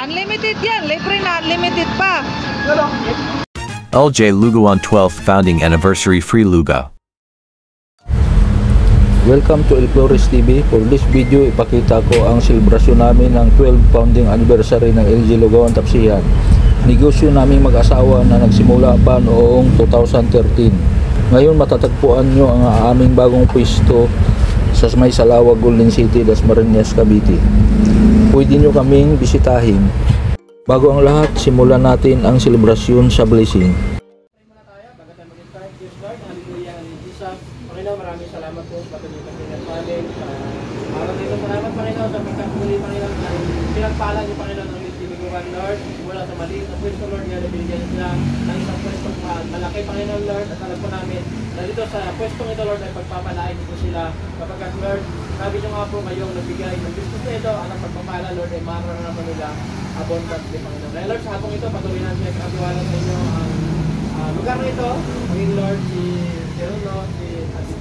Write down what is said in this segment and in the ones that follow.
Unlimited yan. Libre na, unlimited pa. LJ Lugawan 12th Founding Anniversary Free Luga. Welcome to El Flores TV. For this video, ipakita ko ang selebrasyon namin ng 12th Founding Anniversary ng LJ Lugawan Tapsihan. Negosyo naming mag-asawa na nagsimula pa noong 2013. Ngayon matatagpuan nyo ang aming bagong pwesto sa may Salawag, Golden City, Dasmariñas, Cavite. Pwede nyo kaming bisitahin. Bago ang lahat, simulan natin ang selebrasyon sa blessing. Panginoon, maraming salamat po sa patuloy na pinagpaling sa araw dito. Salamat, Panginoon, sa pagkakuli, Panginoon, na pinagpala niyo, Panginoon, ng Lord Lugawan, Lord, mula sa maliit na pwesto, Lord, na binigyan sila ng isang pwesto malaki, Panginoon, Lord, at alam po namin na dito sa pwestong ito, Lord, ay pagpapalain po sila kapag, Lord, sabi niyo nga po ngayong nagbigay ng business na ito, ang pagpapala, Lord, ay mararanasan nila abundantly, Panginoon. Kaya, Lord, sa hapong ito, patuloy natin pinagkakatiwala sa inyo ang lugar na ito, maging, Lord, si Jerono, si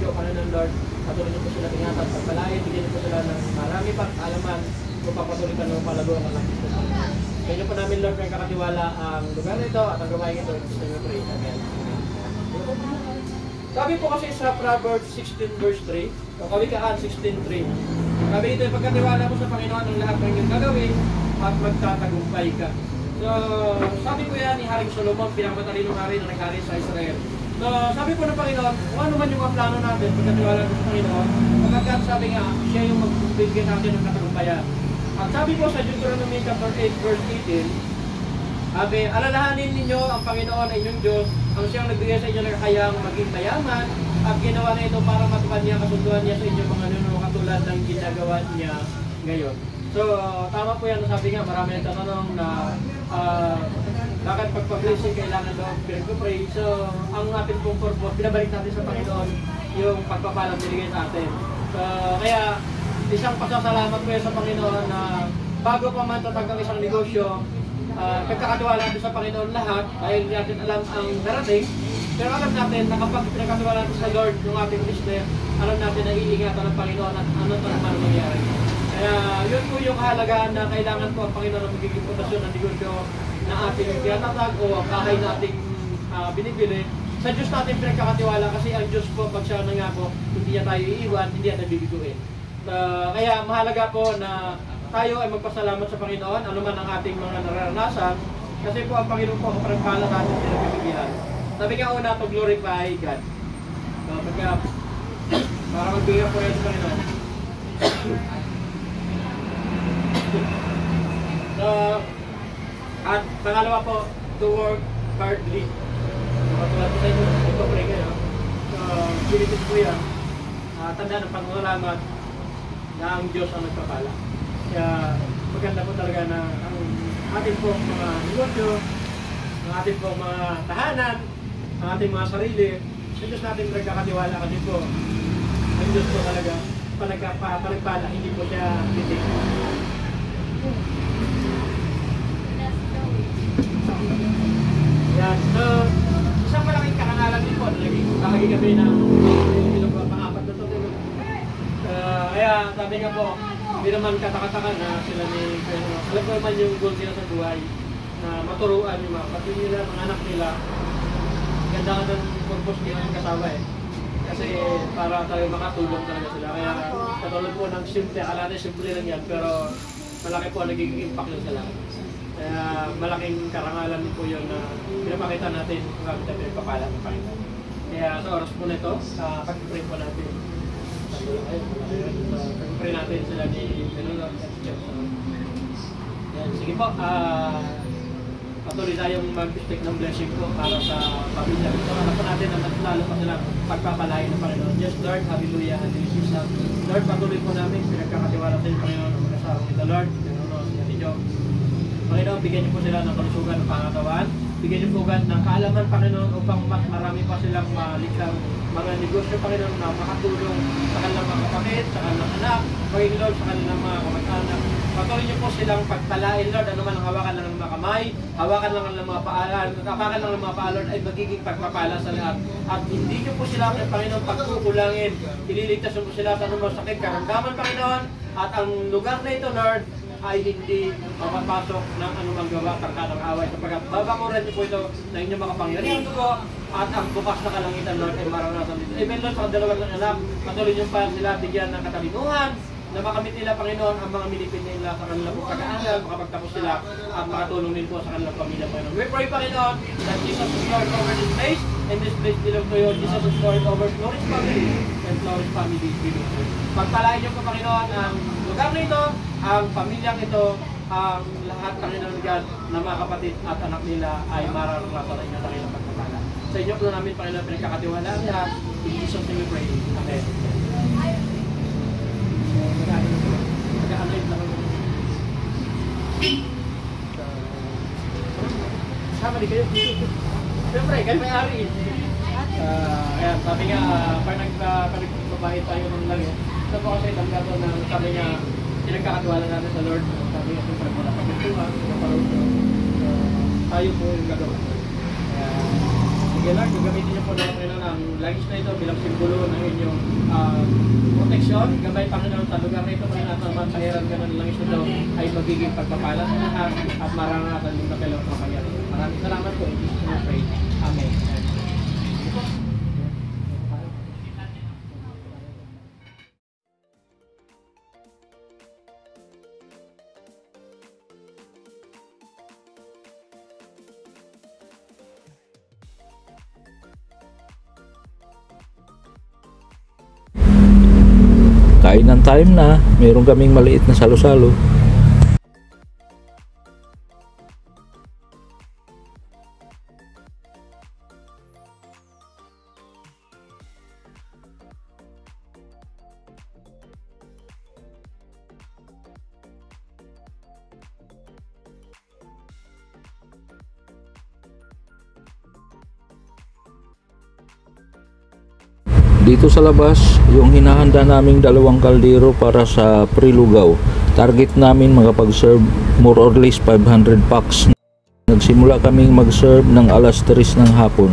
Panginoon, Lord, patuloy niyo po sila ingatan, pagpalain, bigyan niyo po sila ng marami pang alaman kung papatuloy ka ng palago ang alam ito. Kaya niyo po namin, Lord, may kakatiwala ang lugar nito at ang gawain ito. Gusto niyo pray. Amen. Sabi po kasi sa Proverbs 16 verse 3, o Kawikaan 16:3, sabi ito, pagkatiwala mo sa Panginoon ang lahat ng iyong gagawin at magtatagumpay ka. So, sabi ko yan ni Haring Solomon, pinakamatalino hari na naghari sa Israel. So, sabi po ng Panginoon, kung ano man yung mga plano natin, pagkatiwala mo sa Panginoon, pagkat sabi nga, siya yung magbibigay natin ng katagumpayan. At sabi po sa Deuteronomy chapter 8 verse 18, sabi, alalahanin ninyo ang Panginoon ay inyong Diyos, ang siyang nagbigay sa inyo ng kakayang maging mayaman, at ginawa na ito para matukan niya, kasunduan niya sa inyong mga nuno katulad ng ginagawa niya ngayon. So, tama po yan, sabi nga, marami ang tanong na bakit pagpa-blessing kailangan daw pinag-pray. So, ang ating pong purpose, binabalik natin sa Panginoon yung pagpapalang binigay sa atin. So, kaya isang pasasalamat ko sa Panginoon na bago pa man tatag ang isang negosyo, pagkakatiwala natin sa Panginoon lahat dahil hindi natin alam ang darating. Pero alam natin na kapag pinagkatiwala natin sa Lord yung ating business, alam natin na iingatan ng Panginoon at ano ito naman mangyayari. Kaya yun po yung kahalagaan na kailangan po ang Panginoon na magiging pundasyon ng negosyo na ating tinatatag o ang bahay na ating binibili. Sa Diyos natin pinagkakatiwala kasi ang Diyos po pag siya nangako, hindi niya tayo iiwan, hindi niya nabibiguin. Kaya mahalaga po na tayo ay magpasalamat sa Panginoon, ano man ang ating mga nararanasan, kasi po ang Panginoon po ang parangpala sa ating pinagbibigihan. Sabi nga una to glorify God. So, para magbigay po rin sa Panginoon. At pangalawa po, to work hardly. Katulad po sa inyo, ito-pray kayo. So, benefit po yan. Tanda ng pangalamat na ang Diyos ang nagpapala. Kaya maganda po talaga na ang ating po mga negosyo, ang ating po mga tahanan, ang ating mga sarili, sa Diyos natin nagkakatiwala kasi po, ang Diyos po talaga panagpala, hindi po siya titik. Yan. So, isang malaking karangalan din po, naging bahagi kami ng pang-apat na ito. Kaya sabi nga po, hindi naman katakataka na sila ni Pedro. Alam ko naman yung goal nila sa buhay na maturuan yung mga pati nila, mga anak nila. Ganda ka ng purpose nila ng kasama eh. Kasi para tayo makatulong talaga sila. Kaya katulad po ng simple, akala natin simple lang yan, pero malaki po ang nagiging impact lang sa lahat. Kaya malaking karangalan po yun na pinapakita natin kung bakit tayo pinagpapala ng Panginoon. Kaya sa oras po na ito, pag-pray po natin. Pag-pray natin sila ni Jerono at Jerono. Sige po, patuloy tayong mag-stick ng blessing po para sa pamilya. So, alam po natin na lalo pa sila pagpapalain ng Panginoon. Yes, Lord, hallelujah, hallelujah. Lord, patuloy po namin, pinagkakatiwala sa Panginoon ng mag-asawa nito, Lord, Jerono, si Ate Jo. Panginoon, bigyan niyo po sila ng kalusugan ng pangatawan. Bigyan niyo po ng kaalaman, Panginoon, upang mas marami pa silang malikang mga negosyo, Panginoon, na makatulong sa kanilang mga kapatid, sa kanilang anak, maging Lord, sa kanilang mga kamag-anak. Patuloy niyo po silang pagpalain, Lord, ano man ang hawakan lang ng mga kamay, hawakan lang ng mga paalan, hawakan lang ng mga paalon ay magiging pagpapala sa lahat. At hindi niyo po sila, Panginoon, pagkukulangin. Ililigtas niyo po sila sa anumang sakit, karamdaman, Panginoon, at ang lugar na ito, Lord, ay hindi mapapasok ng anumang gawa, tarkadang away, sapagkat babakuran niyo po ito na inyong makapangyarihan ko at ang bukas na kalangitan, Lord, ay maranasan dito. Amen, Lord, sa dalawang anak, patuloy niyo pa sila bigyan ng katalinuhan, na makamit nila, Panginoon, ang mga milipin nila sa kanilang pag-aaral, makapagtapos sila at makatulong din po sa kanilang pamilya, Panginoon. We pray, Panginoon, that Jesus is Lord over this place, and this place belongs to you. Jesus is Lord over Flourish family, and Flourish family belongs to you. Pagpalain niyo po, Panginoon, ang lugar na ito, ang pamilyang ito, ang lahat, Panginoon God, na mga kapatid at anak nila ay mararanasan na inyo sa kanilang pagpapala. Sa inyo po namin, Panginoon, pinagkakatiwalaan niya. In Jesus' name we pray. Amen. Sama di kayo. Siyempre, kayo may-ari. Ayan, sabi nga, pag-babae tayo ng lagi. Ito po kasi itang gato na sabi niya, pinagkakatiwala natin sa Lord. Sabi nga, siyempre, wala kami tuwa. Tayo po yung gagawa. Kaya, sige lang, gagamitin niyo po na Panginoon ang langis na ito bilang simbolo ng inyong proteksyon. Gabay, Panginoon, sa lugar na ito, Panginoon, at naman pahiran ka ng langis na ito ay magiging pagpapala sa lahat at maranasan yung kapelong kapangyarihan. Maraming salamat po. In Jesus' name, pray. Amen. Kain ng time na, meron kaming maliit na salo-salo. Dito sa labas, yung hinahanda naming dalawang kaldero para sa pre-lugaw. Target namin makapag-serve more or less 500 packs. Nagsimula kaming mag-serve ng alas 3 ng hapon.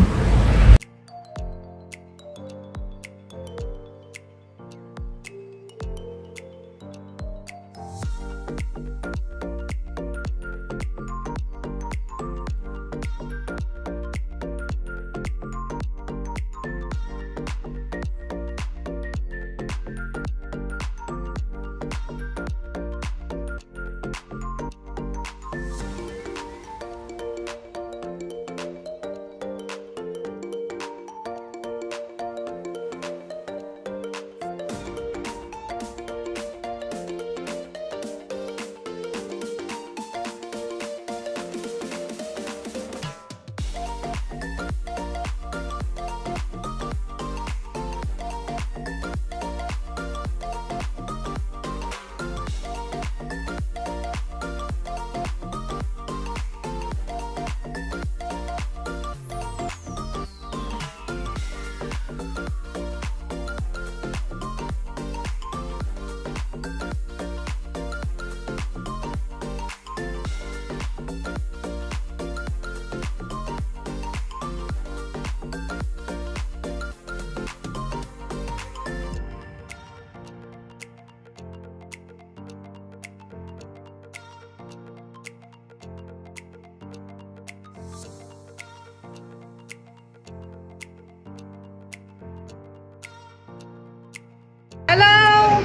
Hello!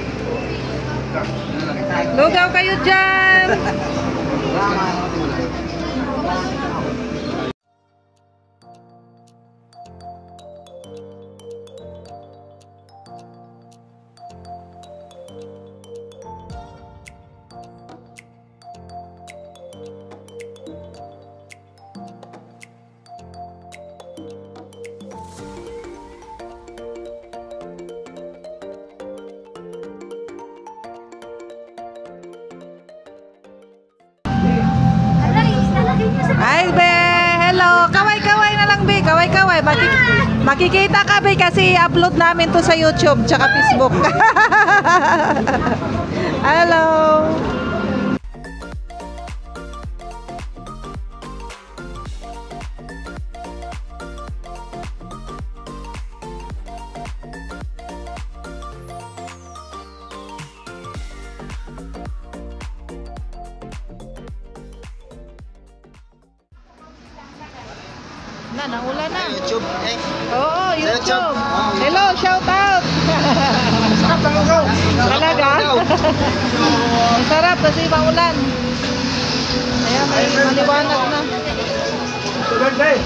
Lugaw kayo dyan! Ay, be! Hello! Kaway-kaway na lang, be! Kaway-kaway! Makikita ka, be, kasi upload namin to sa YouTube tsaka Facebook. Hello! Naulan na. YouTube. Oo, YouTube. YouTube. Hello, shout out. Sarap lang ako. Talaga? Ang sarap kasi maulan. Ayan, may maliwanag na. Birthday.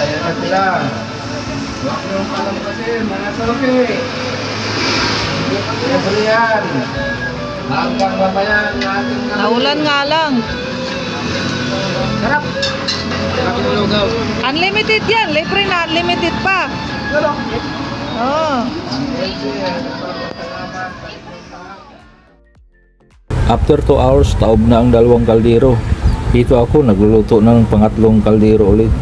Ayan na sila. Huwag nyo alam kasi, mga salupi. Siyempre yan. Hanggang mamaya natin na. Naulan nga lang. Sarap. Sarap yung lugaw. Unlimited yan. Libre na, unlimited pa. Oo. After 2 hours, taob na ang dalawang kaldero. Dito ako nagluluto ng pangatlong kaldero ulit.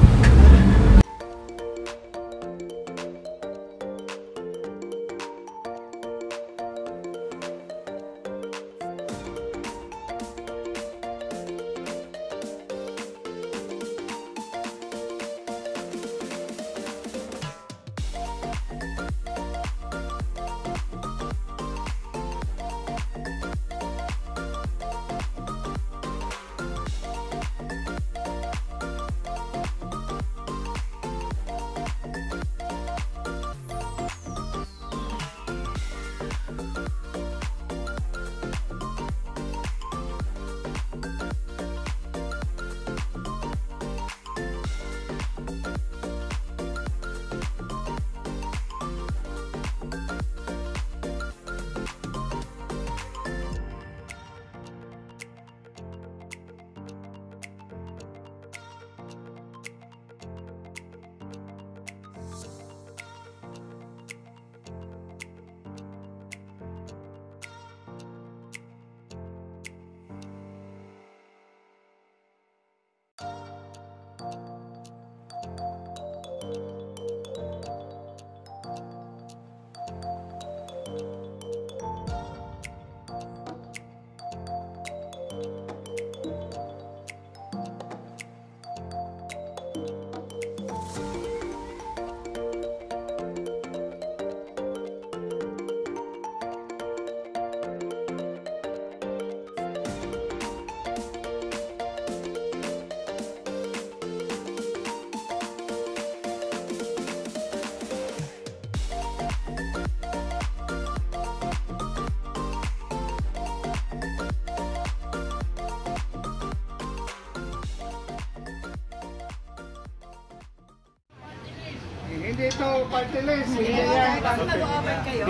Hindi ito party list. Hindi yan. Mag-open kayo?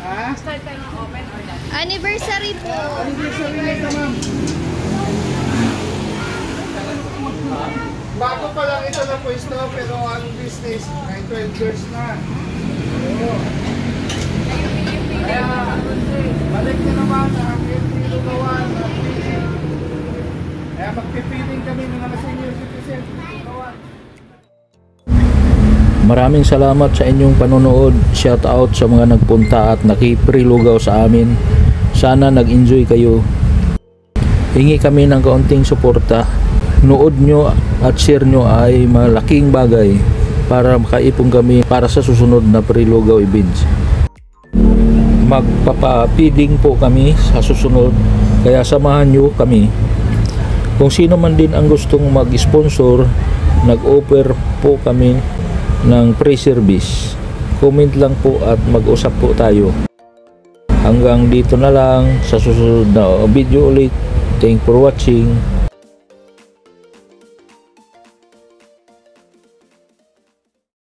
Ha? Start tayo ng open or not? Anniversary po. Anniversary nito, ma'am. Bago pa lang ito na pwesto, pero ang business ay 12 years na. Oo. Kaya, balik nyo naman ang entry lugawan. Kaya magpipiling kami ng mga senior citizen. Lugawan. Maraming salamat sa inyong panonood. Shout out sa mga nagpunta at nakiprilugaw sa amin. Sana nag-enjoy kayo. Hingi kami ng kaunting suporta. Nood nyo at share nyo ay malaking bagay para makaipon kami para sa susunod na prilugaw events. Magpapapiding po kami sa susunod, kaya samahan nyo kami. Kung sino man din ang gustong mag-sponsor, nag-offer po kami ng free service. Comment lang po at mag-usap po tayo. Hanggang dito na lang, sa susunod na video ulit. Thanks for watching.